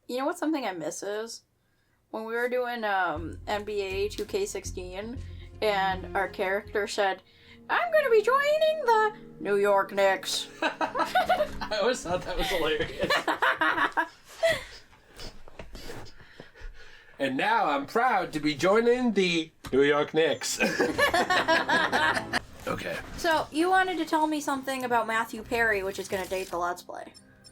You know what something I miss is? When we were doing NBA 2K16 and our character said, I'm going to be joining the New York Knicks. I always thought that was hilarious. And now I'm proud to be joining the New York Knicks. Okay. So, you wanted to tell me something about Matthew Perry, which is going to date the Let's Play.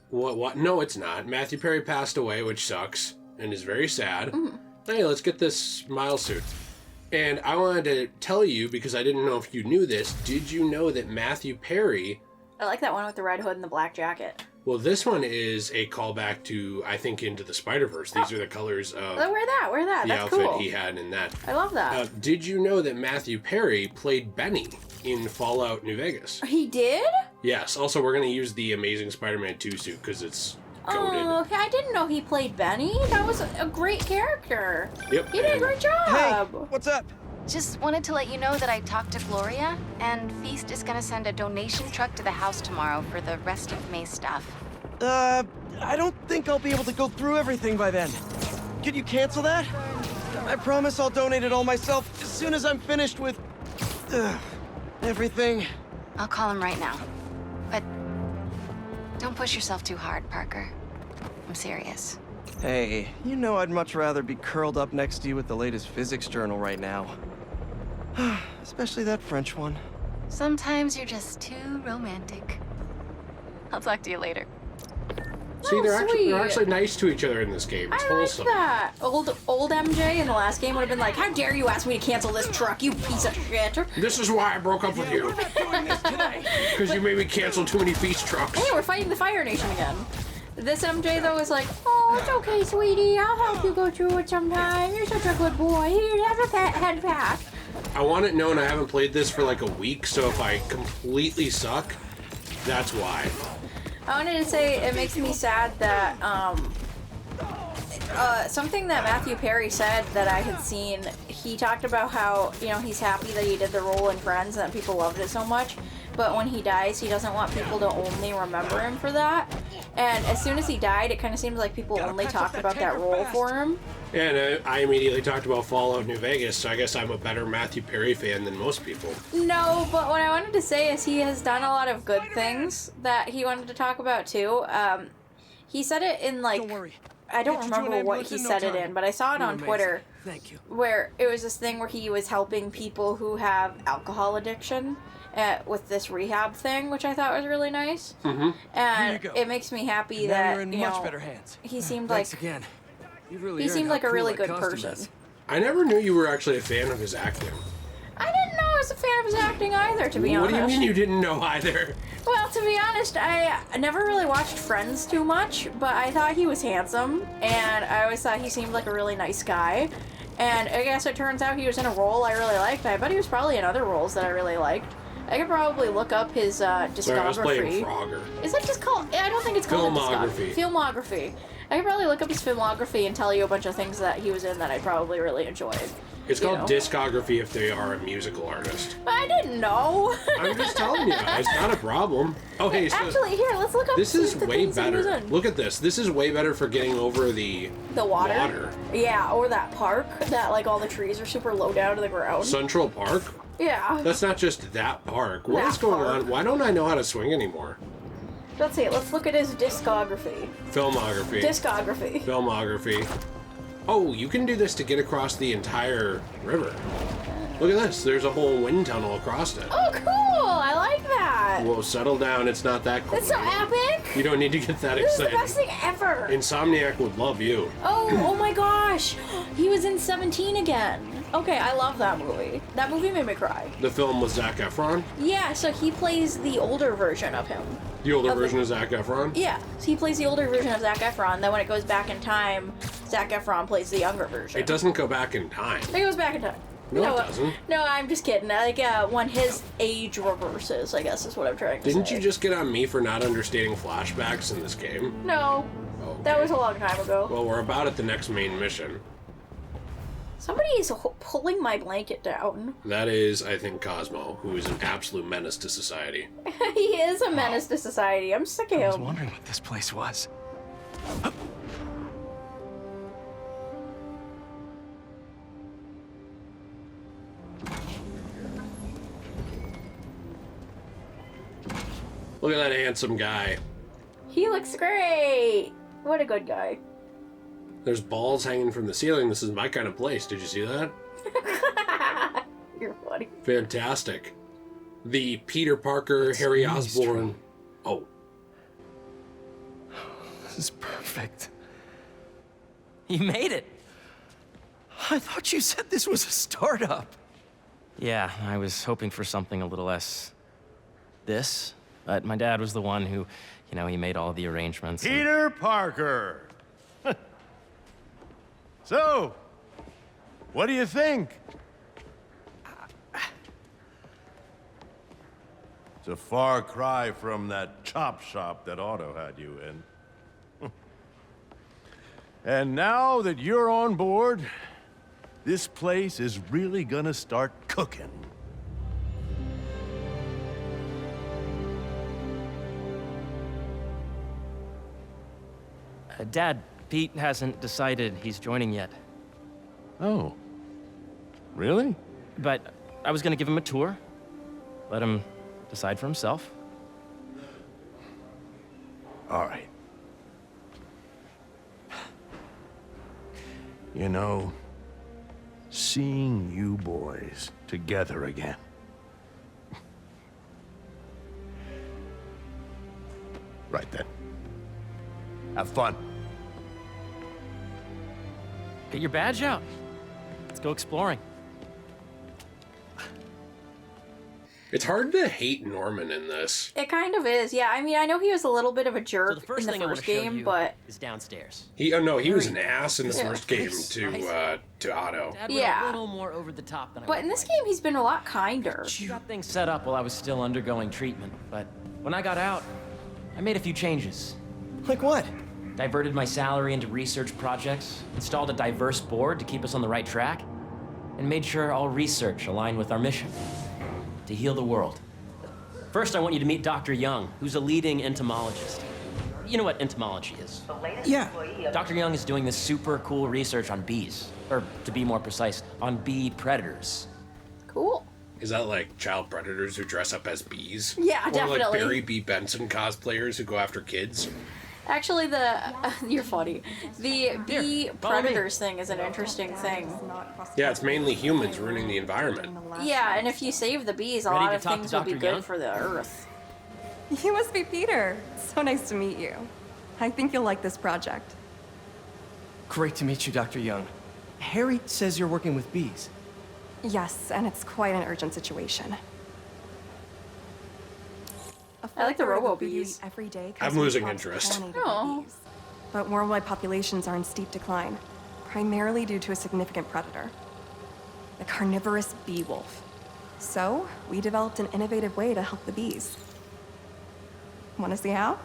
What? No, it's not. Matthew Perry passed away, which sucks and is very sad. Hey, let's get this smile suit. And I wanted to tell you, because I didn't know if you knew this, did you know that Matthew Perry... I like that one with the red hood and the black jacket. Well, this one is a callback to, I think, Into the Spider-Verse. These are the colors of... Wear that. The That's outfit cool. he had in that. I love that. Did you know that Matthew Perry played Benny in Fallout New Vegas? He did? Yes. Also, we're going to use the Amazing Spider-Man 2 suit because it's coded. Oh, okay. I didn't know he played Benny. That was a great character. Yep. He did a great job. Hey, what's up? Just wanted to let you know that I talked to Gloria, and Feast is gonna send a donation truck to the house tomorrow for the rest of May's stuff. I don't think I'll be able to go through everything by then. Could you cancel that? I promise I'll donate it all myself as soon as I'm finished with... everything. I'll call him right now. But don't push yourself too hard, Parker. I'm serious. Hey, you know I'd much rather be curled up next to you with the latest physics journal right now. Especially that French one. Sometimes you're just too romantic. I'll talk to you later. See, they're sweet. actually nice to each other in this game. It's I wholesome. like that. Old MJ in the last game would have been like, how dare you ask me to cancel this truck, you piece of shit. This is why I broke up with you. We're not doing this today. Because you made me cancel too many feast trucks. Hey, we're fighting the Fire Nation again. This MJ, though, is like, oh, it's okay, sweetie. I'll help you go through it sometime. You're such a good boy. Here, have a head pack. I want it known I haven't played this for like a week, so if I completely suck, that's why. I wanted to say it makes me sad that, something that Matthew Perry said that I had seen, he talked about how, you know, he's happy that he did the role in Friends and that people loved it so much, but when he dies, he doesn't want people to only remember him for that. And as soon as he died, it kind of seemed like people only talked about that role for him. And I immediately talked about Fallout New Vegas, so I guess I'm a better Matthew Perry fan than most people. No, but what I wanted to say is he has done a lot of good things that he wanted to talk about too. He said it in like... Don't worry. I don't Get you to an remember what ambulance he in no said it time. in, but I saw it You're on amazing. Twitter. Thank you. Where it was this thing where he was helping people who have alcohol addiction with this rehab thing, which I thought was really nice. Mm-hmm. And Here you go. it makes me happy Now that you're in you much know, better hands. he seemed like Thanks again. You really he earned seemed how like a cool really that good costume person. is. I never knew you were actually a fan of his acting. I didn't know I was a fan of his acting either, to be What honest. do you mean you didn't know either? Well, to be honest, I never really watched Friends too much, but I thought he was handsome, and I always thought he seemed like a really nice guy. And I guess it turns out he was in a role I really liked. I bet he was probably in other roles that I really liked. I could probably look up his discography. Sorry, I was playing Frogger. Is it just called... I don't think it's called Filmography. Filmography. I could probably look up his filmography and tell you a bunch of things that he was in that I probably really enjoyed. It's You called know. discography if they are a musical artist. But I didn't know. I'm just telling you, it's not a problem. Oh, hey, so Actually, here, let's look up this is the way things that he was better. in. Look at this. This is way better for getting over the water. Yeah, or that park that like all the trees are super low down to the ground. Central Park? Yeah. That's not just that park. What That is going park. on? Why don't I know how to swing anymore? Let's see. Let's look at his discography. Filmography. Discography. Filmography. Oh, you can do this to get across the entire river. Look at this. There's a whole wind tunnel across it. Oh, cool! I like that. Whoa, settle down. It's not that cool. That's so epic. You don't need to get that This is the excited. best thing ever. Insomniac would love you. Oh my gosh. He was in 17 again. Okay, I love that movie. That movie made me cry. The film with Zac Efron. Yeah, so he plays the older version of him. The older Of the- version of Zac Efron. Yeah, so he plays the older version of Zac Efron. Then when it goes back in time, Zac Efron plays the younger version. It doesn't go back in time. It goes back in time. No, it doesn't. No, I'm just kidding. Like, when his age reverses, I guess is what I'm trying to say. Didn't you just get on me for not understanding flashbacks in this game? No. Okay. That was a long time ago. Well, we're about at the next main mission. Somebody is pulling my blanket down. That is, I think, Cosmo, who is an absolute menace to society. He is a menace to society. I'm sick of I was him. wondering what this place was. Look at that handsome guy. He looks great. What a good guy. There's balls hanging from the ceiling. This is my kind of place. Did you see that? You're funny. Fantastic. The Peter Parker, Harry Osborn. Oh. This is perfect. You made it. I thought you said this was a startup. Yeah, I was hoping for something a little less this, but my dad was the one who, he made all the arrangements. Peter Parker. So, what do you think? It's a far cry from that chop shop that Otto had you in. And now that you're on board, this place is really gonna start cooking. Dad, Pete hasn't decided he's joining yet. Oh. Really? But I was gonna give him a tour, let him decide for himself. All right. You know, seeing you boys together again. Right then. Have fun. Get your badge out. Let's go exploring. It's hard to hate Norman in this. It kind of is, yeah. I mean, I know he was a little bit of a jerk So the first in the thing I want first to show game, you but is downstairs. He was an ass in the Yeah. first game to Otto. Dad went Yeah. a little more over the top than I but would in this like. game he's been a lot kinder. She got things set up while I was still undergoing treatment, but when I got out, I made a few changes. Like what? Diverted my salary into research projects, installed a diverse board to keep us on the right track, and made sure all research aligned with our mission, to heal the world. First, I want you to meet Dr. Young, who's a leading entomologist. You know what entomology is? Yeah. Dr. Young is doing this super cool research on bees, or to be more precise, on bee predators. Cool. Is that like child predators who dress up as bees? Yeah, or definitely. like Barry B. Benson cosplayers who go after kids? Actually, you're funny. The bee follow me. predators thing is an interesting thing. Yeah, it's mainly humans ruining the environment. Yeah, and if you save the bees, a Ready lot to of talk to things will be Dr. good Young? for the earth. You must be Peter. So nice to meet you. I think you'll like this project. Great to meet you, Dr. Young. Harry says you're working with bees. Yes, and it's quite an urgent situation. I like the third of robo food you bees. eat every day comes I'm from losing crops interest. pollinated by Aw. bees. But worldwide populations are in steep decline, primarily due to a significant predator, the carnivorous bee wolf. So, we developed an innovative way to help the bees. Want to see how?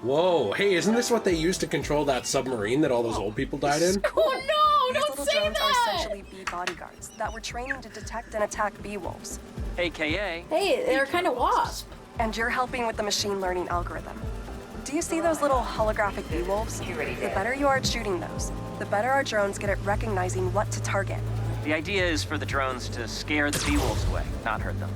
Whoa, hey, isn't this what they used to control that submarine that all those old people died in? Oh no! These Don't little say drones are that! essentially bee bodyguards that were training to detect and attack bee wolves. AKA. Hey, they're kind of wasp. And you're helping with the machine learning algorithm. Do you see those little holographic bee wolves? The better you are at shooting those, the better our drones get at recognizing what to target. The idea is for the drones to scare the bee wolves away, not hurt them.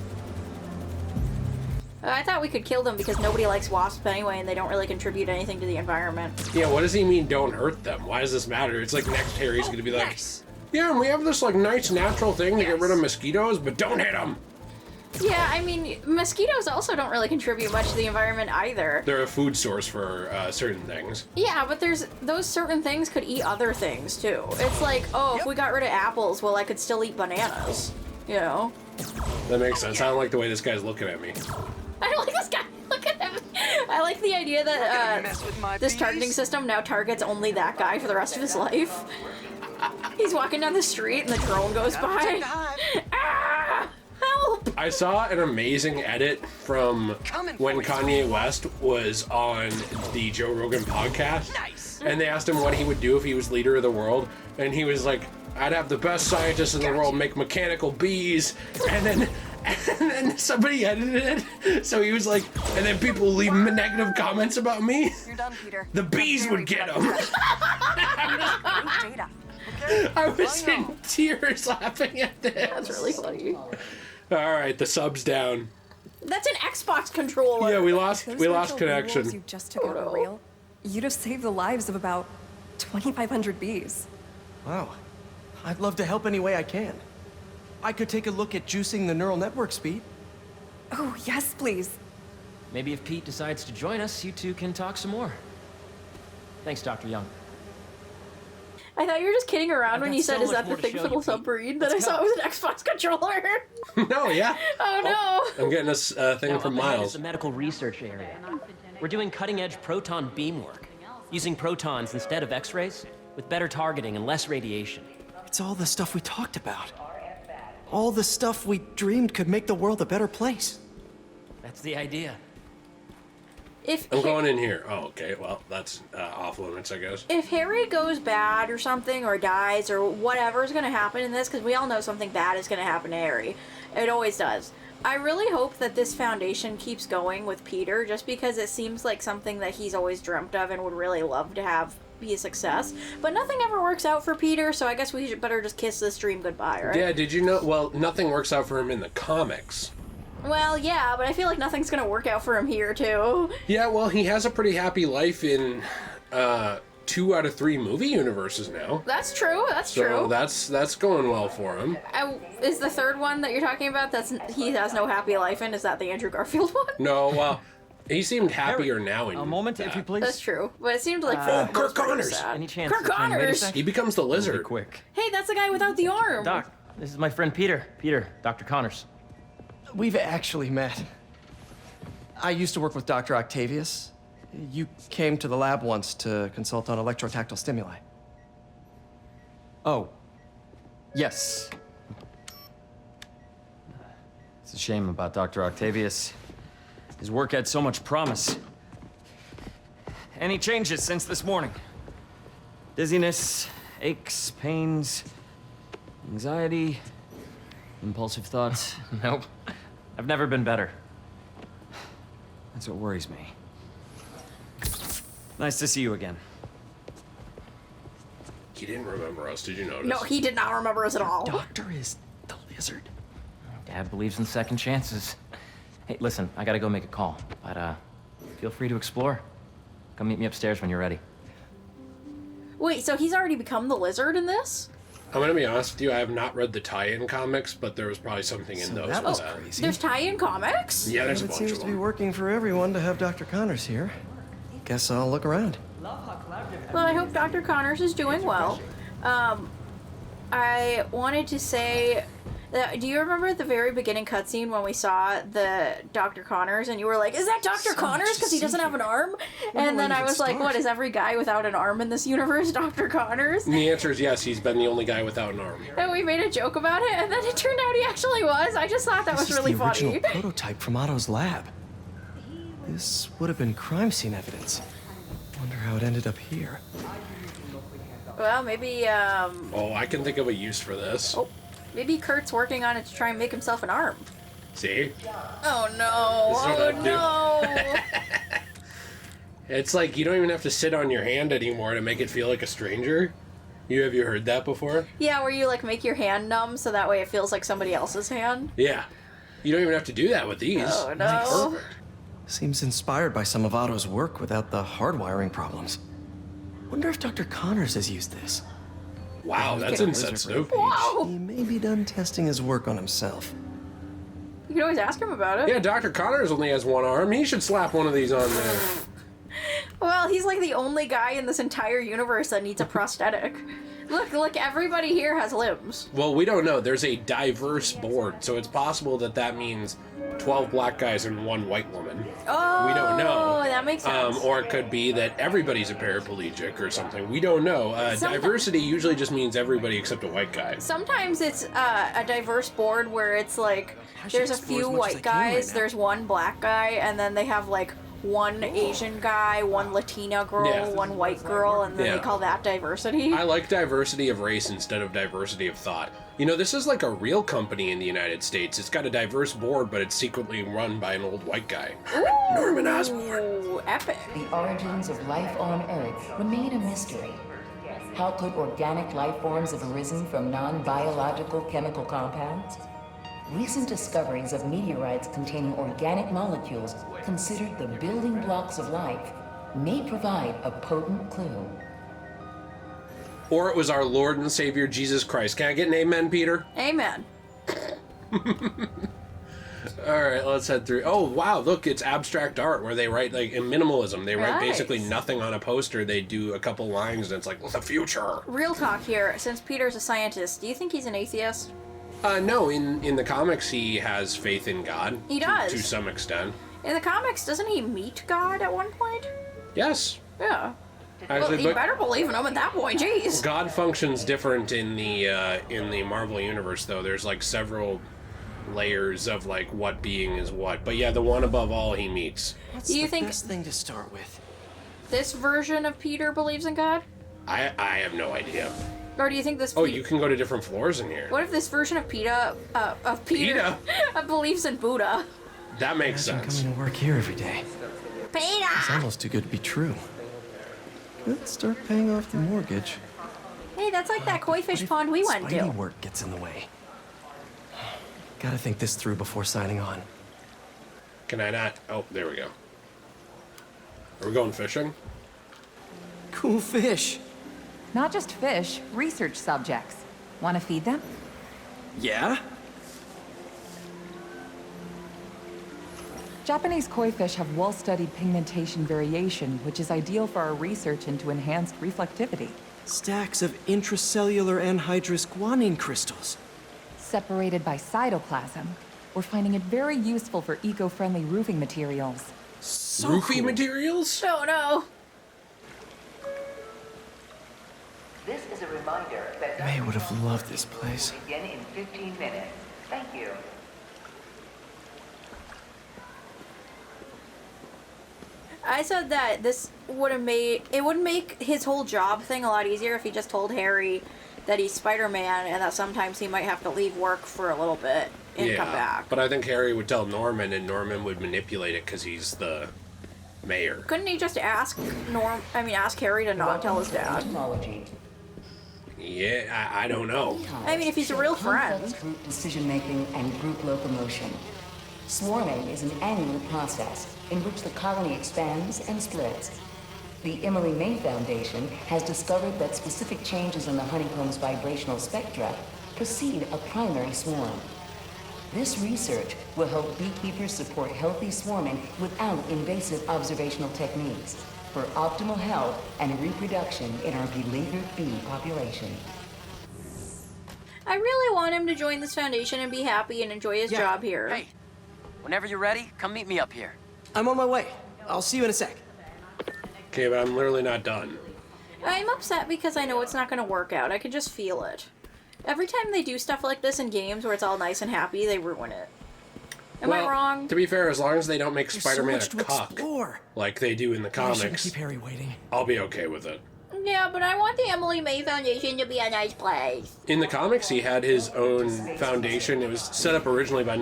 I thought we could kill them because nobody likes wasps anyway, and they don't really contribute anything to the environment. Yeah, what does he mean don't hurt them? Why does this matter? It's like next Harry's gonna be like, yeah, and we have this like nice natural thing to get rid of mosquitoes, but don't hit them. Yeah, I mean, mosquitoes also don't really contribute much to the environment either. They're a food source for certain things. Yeah, but there's those certain things could eat other things too. It's like, oh, if we got rid of apples, well, I could still eat bananas. You know? That makes sense. I don't like the way this guy's looking at me. I don't like this guy. Look at him. I like the idea that this targeting system now targets only that guy for the rest of his life. He's walking down the street and the drone goes by. Ah! Help! I saw an amazing edit from when Kanye West was on the Joe Rogan podcast. Nice. And they asked him what he would do if he was leader of the world. And he was like, I'd have the best scientists in the world make mechanical bees. And then somebody edited it. So he was like, and then people leave negative comments about me. You're done, Peter. The bees would get them. Data. I was in tears laughing at this. That's really funny. All right, the sub's down. That's an Xbox controller. Yeah, we lost Those connection. natural bee wolves you just took out Oh, were real, you'd have saved the lives of about 2,500 bees. Wow. I'd love to help any way I can. I could take a look at juicing the neural network speed. Oh, yes, please. Maybe if Pete decides to join us, you two can talk some more. Thanks, Dr. Young. I thought you were just kidding around I've when got you said, so "Is much that the more to thing show for the you, Pete. submarine?" Then I Let's saw go. it was an Xbox controller. No, yeah. Oh no. I'm getting a thing Now, from up ahead is Miles. the medical research area. We're doing cutting-edge proton beam work, using protons instead of X-rays, with better targeting and less radiation. It's all the stuff we talked about. All the stuff we dreamed could make the world a better place. That's the idea. I'm going in here. Oh, okay. Well, that's off limits, I guess. If Harry goes bad or something, or dies, or whatever's going to happen in this, because we all know something bad is going to happen to Harry. It always does. I really hope that this foundation keeps going with Peter, just because it seems like something that he's always dreamt of and would really love to have be a success. But nothing ever works out for Peter, so I guess we should better just kiss this dream goodbye, right? Yeah, did you know? Well, nothing works out for him in the comics. Well, yeah, but I feel like nothing's going to work out for him here, too. Yeah, well, he has a pretty happy life in 2 out of 3 movie universes now. That's true, that's So true. that's going well for him. Is the third one that you're talking about, he has no happy life in, is that the Andrew Garfield one? No, well, he seemed happier now in A moment, that. if you please. That's true, but it seemed like Kurt Connors. Any chance Kurt to find Connors! Meditech? He becomes the Be lizard. quick. Hey, that's the guy without the arm. Doc, this is my friend Peter. Peter, Dr. Connors. We've actually met. I used to work with Dr. Octavius. You came to the lab once to consult on electrotactile stimuli. Oh. Yes. It's a shame about Dr. Octavius. His work had so much promise. Any changes since this morning? Dizziness, aches, pains, anxiety, impulsive thoughts? Nope. I've never been better. That's what worries me. Nice to see you again. He didn't remember us, did you notice? No, he did not remember us at all. Doctor is the lizard. Dad believes in second chances. Hey, listen, I gotta go make a call, but feel free to explore. Come meet me upstairs when you're ready. Wait, so he's already become the lizard in this? I'm gonna be honest with you, I have not read the tie-in comics, but there was probably something in those. that was with crazy. There's tie-in comics? Yeah, there's a It bunch seems of to be them. working for everyone to have Dr. Connors here. Guess I'll look around. Well, I hope Dr. Connors is doing well. I wanted to say, do you remember at the very beginning cutscene when we saw the Dr. Connors and you were like, is that Dr. So Connors? much to Because he see doesn't have an here. arm? Where And do I then I even was like, start? what, is every guy without an arm in this universe Dr. Connors? And the answer is yes, he's been the only guy without an arm. And we made a joke about it, and then it turned out he actually was. I just thought that was This really is the funny. original prototype from Otto's lab. This would have been crime scene evidence. Wonder how it ended up here. Well, maybe, Oh, I can think of a use for this. oh, maybe Kurt's working on it to try and make himself an arm. See? Oh no! This is what Oh I do. no! It's like you don't even have to sit on your hand anymore to make it feel like a stranger. Have you heard that before? Yeah, where you like make your hand numb so that way it feels like somebody else's hand. Yeah. You don't even have to do that with these. Oh no! Perfect. Seems inspired by some of Otto's work without the hardwiring problems. Wonder if Dr. Connors has used this. Wow, that's Get a lizard insensitive. for a page. Whoa. He may be done testing his work on himself. You can always ask him about it. Yeah, Dr. Connors only has one arm. He should slap one of these on there. Well, he's like the only guy in this entire universe that needs a prosthetic. Look, everybody here has limbs. Well, we don't know. There's a diverse board, so it's possible that that means 12 black guys and 1 white woman. Oh, We don't know. That makes sense. Or it could be that everybody's a paraplegic or something. We don't know. Diversity usually just means everybody except a white guy. Sometimes it's a diverse board where it's like should there's a explore few as much as I white can right guys, now. there's 1 black guy, and then they have like 1 Asian guy, 1 Latina girl, Yeah. 1 white girl, and then Yeah. they call that diversity. I like diversity of race instead of diversity of thought. You know, this is like a real company in the United States. It's got a diverse board, but it's secretly run by an old white guy. Norman Osborn. Ooh, epic. The origins of life on Earth remain a mystery. How could organic life forms have arisen from non-biological chemical compounds? Recent discoveries of meteorites containing organic molecules considered the building blocks of life may provide a potent clue. Or it was our Lord and Savior Jesus Christ. Can I get an amen, Peter? Amen. All right, let's head through. Oh, wow, look, it's abstract art where they write, like, in minimalism. They write basically nothing on a poster. They do a couple lines, and it's like, the future. Real talk here. Since Peter's a scientist, do you think he's an atheist? No, in the comics, he has faith in God. He does. To some extent. In the comics, doesn't he meet God at one point? Yes. Yeah. Actually, well, you better believe in him at that point, jeez. God functions different in the Marvel Universe, though. There's, like, several layers of, like, what being is what. But yeah, the one above all he meets. What's Do you the think best thing to start with? This version of Peter believes in God? I have no idea. Or do you think this... Oh, you can go to different floors in here. What if this version of Peter... Peter? believes in Buddha? That makes Imagine sense. coming to work here every day. Peter! It's almost too good to be true. Could start paying off the mortgage. Hey, that's like that koi fish pond we went to. Spidey work gets in the way. Gotta think this through before signing on. Can I not? Oh, there we go. Are we going fishing? Cool fish. Not just fish, research subjects. Want to feed them? Yeah? Japanese koi fish have well-studied pigmentation variation, which is ideal for our research into enhanced reflectivity. Stacks of intracellular anhydrous guanine crystals. Separated by cytoplasm, we're finding it very useful for eco-friendly roofing materials. So Roofy cool. materials? Oh, no. This is a reminder that May would have loved this place. will begin in 15 minutes. Thank you. I said that this would have made... It would make his whole job thing a lot easier if he just told Harry that he's Spider-Man and that sometimes he might have to leave work for a little bit and come back. But I think Harry would tell Norman, and Norman would manipulate it because he's the mayor. Couldn't he just ask Harry to not tell his dad? Technology. Yeah, I don't know. I mean, if he's a real Complex friend. group decision-making and group locomotion. Swarming is an annual process in which the colony expands and splits. The Emily May Foundation has discovered that specific changes in the honeycomb's vibrational spectra precede a primary swarm. This research will help beekeepers support healthy swarming without invasive observational techniques for optimal health and reproduction in our beleaguered bee population. I really want him to join this foundation and be happy and enjoy his job here. Hey, whenever you're ready, come meet me up here. I'm on my way. I'll see you in a sec. Okay, but I'm literally not done. I'm upset because I know it's not going to work out. I can just feel it. Every time they do stuff like this in games where it's all nice and happy, they ruin it. Am I wrong? To be fair, as long as they don't make There's Spider-Man so a much to cuck, explore. like they do in the Maybe I shouldn't comics, keep Harry waiting. I'll be okay with it. Yeah, but I want the Emily May Foundation to be a nice place. In the comics, he had his own foundation. It was set up originally by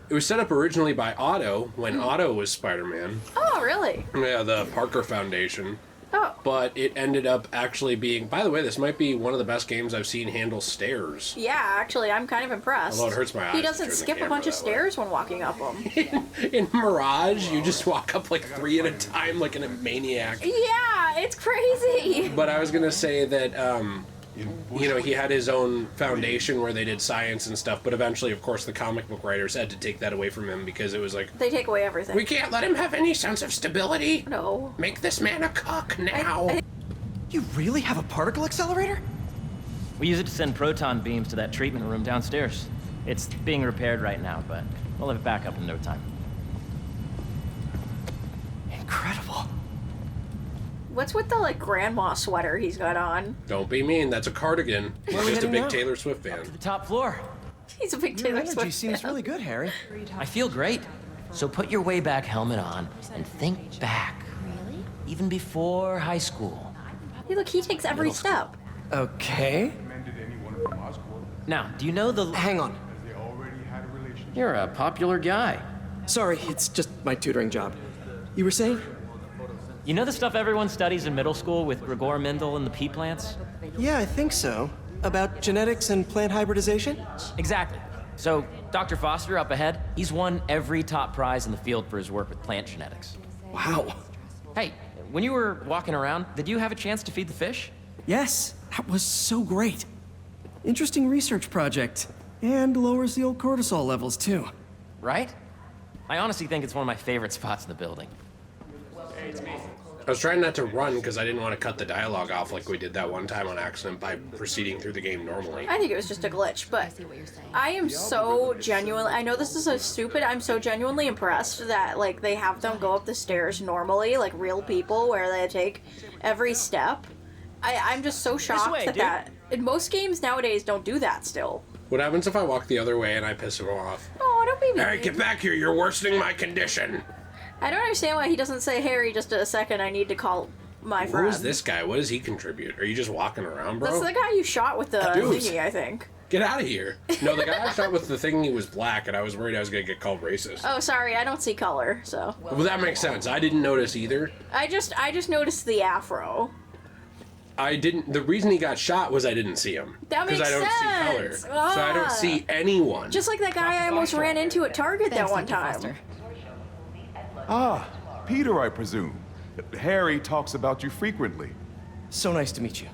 it was set up originally by Otto when Otto was Spider-Man. Oh, really? Yeah, the Parker Foundation. Oh. But it ended up actually being... By the way, this might be one of the best games I've seen handle stairs. Yeah, actually, I'm kind of impressed. Although it hurts my eyes He to doesn't turn the skip a camera bunch of that way. stairs when walking up them. In Mirage, you just walk up like 3 at a time like a maniac. Yeah, it's crazy. But I was going to say that... he had his own foundation where they did science and stuff, but eventually, of course, the comic book writers had to take that away from him because it was like, They take away everything. we can't let him have any sense of stability. No. Make this man a cuck now. You really have a particle accelerator? We use it to send proton beams to that treatment room downstairs. It's being repaired right now, but we'll have it back up in no time. Incredible. What's with the, grandma sweater he's got on? Don't be mean. That's a cardigan. Where are He's we just a heading big now? Taylor Swift fan. To the top floor. He's a big Your Taylor energy Swift seems fan. really good, Harry. I feel great. So put your way back helmet on and think back. Really? Even before high school. Hey, look, he takes every step. Okay. Now, do you know the... Hang on. You're a popular guy. Sorry, it's just my tutoring job. You were saying? You know the stuff everyone studies in middle school with Gregor Mendel and the pea plants? Yeah, I think so. About genetics and plant hybridization? Exactly. So, Dr. Foster up ahead, he's won every top prize in the field for his work with plant genetics. Wow. Hey, when you were walking around, did you have a chance to feed the fish? Yes, that was so great. Interesting research project. And lowers the old cortisol levels, too. Right? I honestly think it's one of my favorite spots in the building. I was trying not to run because I didn't want to cut the dialogue off like we did that one time on accident by proceeding through the game normally. I think it was just a glitch, but I am so genuinely, I know this is so stupid, I'm so genuinely impressed that, like, they have them go up the stairs normally, like real people, where they take every step. I'm just so shocked that in most games nowadays don't do that still. What happens if I walk the other way and I piss him off? Oh, don't be mean. Alright, get back here, you're worsening my condition. I don't understand why he doesn't say, Harry, just a second, I need to call my friend. Who is this guy? What does he contribute? Are you just walking around, bro? That's the guy you shot with the thingy, I think. Get out of here. No, the guy I shot with the thing, he was black, and I was worried I was going to get called racist. Oh, sorry, I don't see color, so. Well, that makes sense. I didn't notice either. I just noticed the afro. The reason he got shot was I didn't see him. That makes sense. Because I don't see color. So I don't see anyone. Just like that guy I almost ran into at Target that one time. Ah, Peter, I presume. Harry talks about you frequently. So nice to meet you.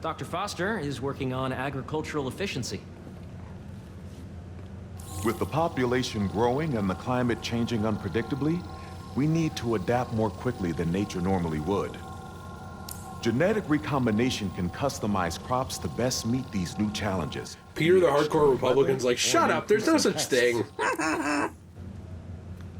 Dr. Foster is working on agricultural efficiency. With the population growing and the climate changing unpredictably, we need to adapt more quickly than nature normally would. Genetic recombination can customize crops to best meet these new challenges. Peter, the hardcore Republican's like, shut up, there's no such thing.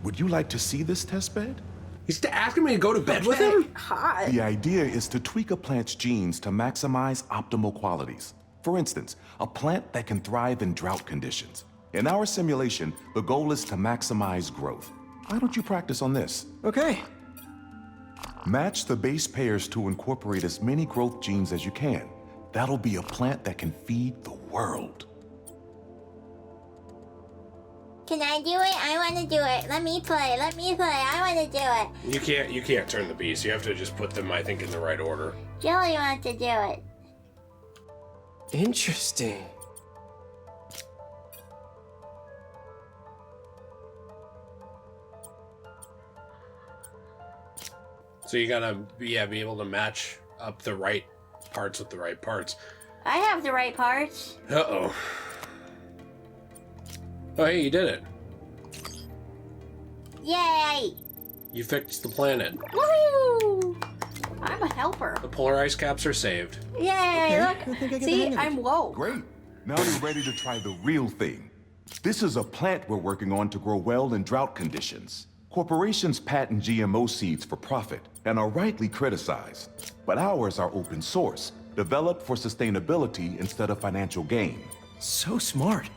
Would you like to see this test bed? He's asking me to go to bed with him? Hot. The idea is to tweak a plant's genes to maximize optimal qualities. For instance, a plant that can thrive in drought conditions. In our simulation, the goal is to maximize growth. Why don't you practice on this? Okay. Match the base pairs to incorporate as many growth genes as you can. That'll be a plant that can feed the world. Can I do it? I want to do it. Let me play. Let me play. I want to do it. You can't turn the beast. You have to just put them, I think, in the right order. Joey wants to do it. Interesting. So you gotta, be able to match up the right parts with the right parts. I have the right parts. Uh-oh. Oh, hey, you did it. Yay! You fixed the planet. Woohoo! I'm a helper. The polar ice caps are saved. Yay, I look. think I get the See, hang of it. I'm woke. Great. Now you're ready to try the real thing. This is a plant we're working on to grow well in drought conditions. Corporations patent GMO seeds for profit and are rightly criticized. But ours are open source, developed for sustainability instead of financial gain. So smart.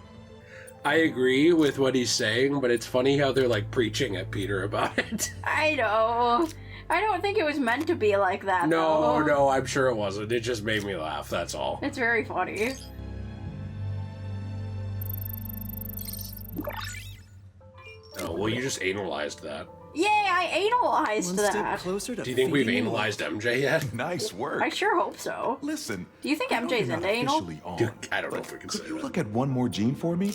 I agree with what he's saying, but it's funny how they're like preaching at Peter about it. I know. I don't think it was meant to be like that, No, though. no, I'm sure it wasn't. It just made me laugh, that's all. It's very funny. Oh, well, you just analyzed that. Yay, I analyzed One step that. closer to Do you think we've feeding you. analyzed MJ yet? Nice work. I sure hope so. Listen. Do you think I know MJ's you're not into anal? officially on, Dude, I don't know but if we can could say you that. look at one more gene for me?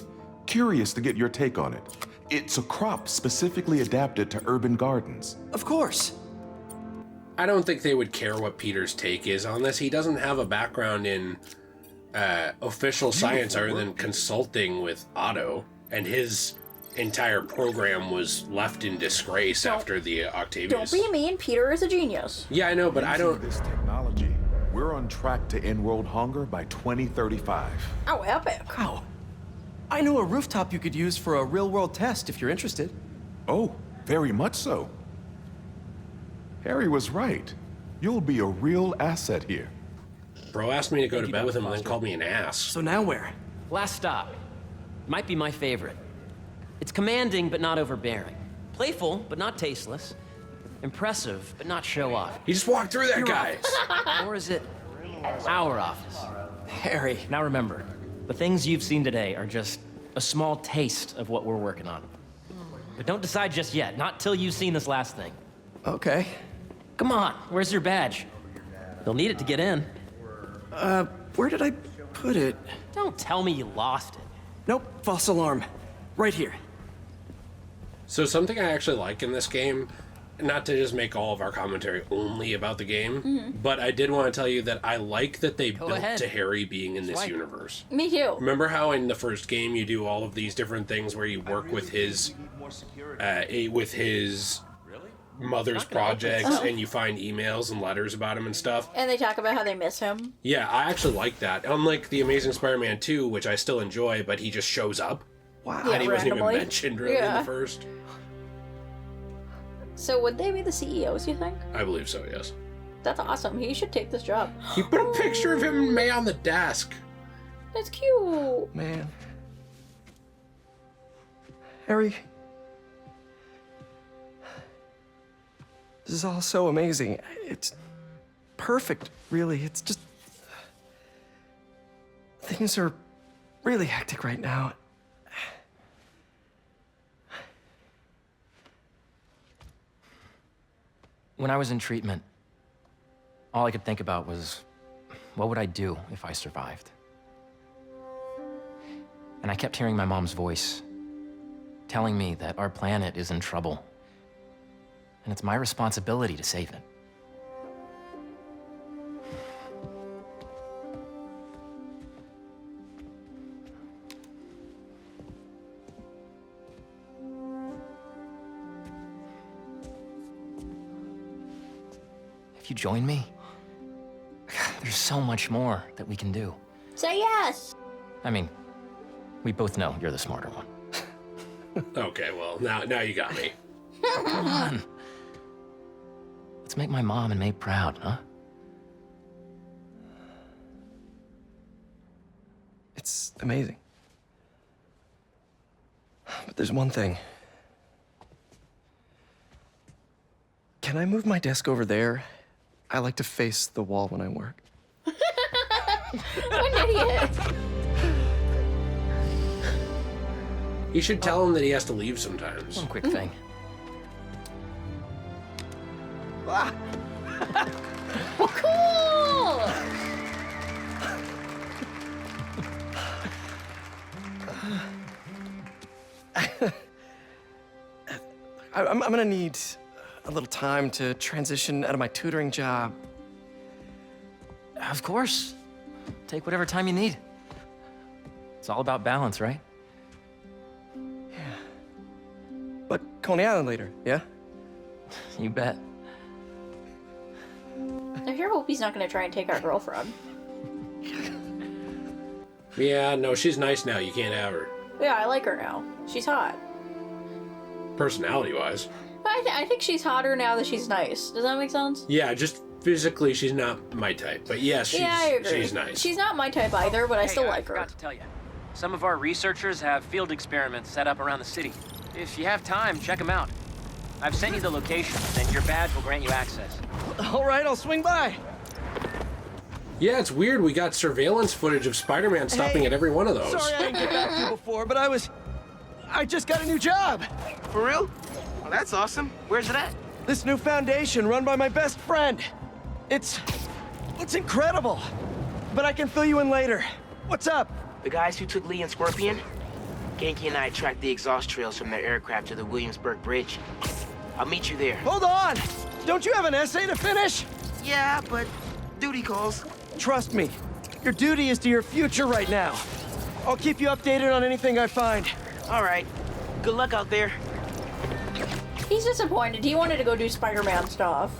Curious to get your take on it. It's a crop specifically adapted to urban gardens. Of course. I don't think they would care what Peter's take is on this. He doesn't have a background in official science other than consulting with Otto, and his entire program was left in disgrace after the Octavius. Don't be mean. Peter is a genius. Yeah, I know, but I Using don't... this technology, we're on track to end world hunger by 2035. Oh, epic. Wow. I know a rooftop you could use for a real-world test if you're interested. Oh, very much so. Harry was right. You'll be a real asset here. Bro asked me to go to bed with him and then called me an ass. So now where? Last stop. Might be my favorite. It's commanding but not overbearing. Playful but not tasteless. Impressive but not show off. He just walked through that guy. Or is it our office? Harry. Now remember, the things you've seen today are just a small taste of what we're working on. But don't decide just yet, not till you've seen this last thing. Okay. Come on, where's your badge? You'll need it to get in. Where did I put it? Don't tell me you lost it. Nope, false alarm. Right here. So something I actually like in this game, not to just make all of our commentary only about the game, but I did want to tell you that I like that they built ahead. to Harry being in this universe. Me too. Remember how in the first game you do all of these different things where you work with his mother's projects and you find emails and letters about him and stuff. And they talk about how they miss him. Yeah, I actually like that. Unlike The Amazing Spider-Man 2, which I still enjoy, but he just shows up. Wow. Yeah, And he wasn't even randomly. mentioned really in the first. So would they be the CEOs, you think? I believe so, yes. That's awesome. He should take this job. He put a picture of him and May on the desk. That's cute. Man. Harry. This is all so amazing. It's perfect, really. It's just... Things are really hectic right now. When I was in treatment, all I could think about was, what would I do if I survived? And I kept hearing my mom's voice, telling me that our planet is in trouble, and it's my responsibility to save it. If you join me, there's so much more that we can do. Say yes. I mean, we both know you're the smarter one. Okay, well, now you got me. Come on. Let's make my mom and May proud, huh? It's amazing. But there's one thing. Can I move my desk over there? I like to face the wall when I work. What an idiot. You should tell him that he has to leave sometimes. One quick thing. Cool. I'm gonna need a little time to transition out of my tutoring job. Of course. Take whatever time you need. It's all about balance, right? But Coney Island later, yeah? You bet. I sure hope he's not going to try and take our girlfriend. Yeah, no, she's nice now. You can't have her. Yeah, I like her now. She's hot. Personality-wise. But I think she's hotter now that she's nice. Does that make sense? Yeah, just physically, she's not my type. But yes, Yeah, I agree. she's nice. She's not my type either, but I still like her. I forgot to tell you. Some of our researchers have field experiments set up around the city. If you have time, check them out. I've sent you the locations, and your badge will grant you access. All right, I'll swing by. Yeah, it's weird. We got surveillance footage of Spider-Man stopping at every one of those. Sorry I didn't get back to you before, but I just got a new job. For real? Well, that's awesome. Where's it at? This new foundation run by my best friend. It's incredible. But I can fill you in later. What's up? The guys who took Lee and Scorpion? Genki and I tracked the exhaust trails from their aircraft to the Williamsburg Bridge. I'll meet you there. Hold on! Don't you have an essay to finish? Yeah, but duty calls. Trust me, your duty is to your future right now. I'll keep you updated on anything I find. All right. Good luck out there. He's disappointed. He wanted to go do Spider-Man stuff.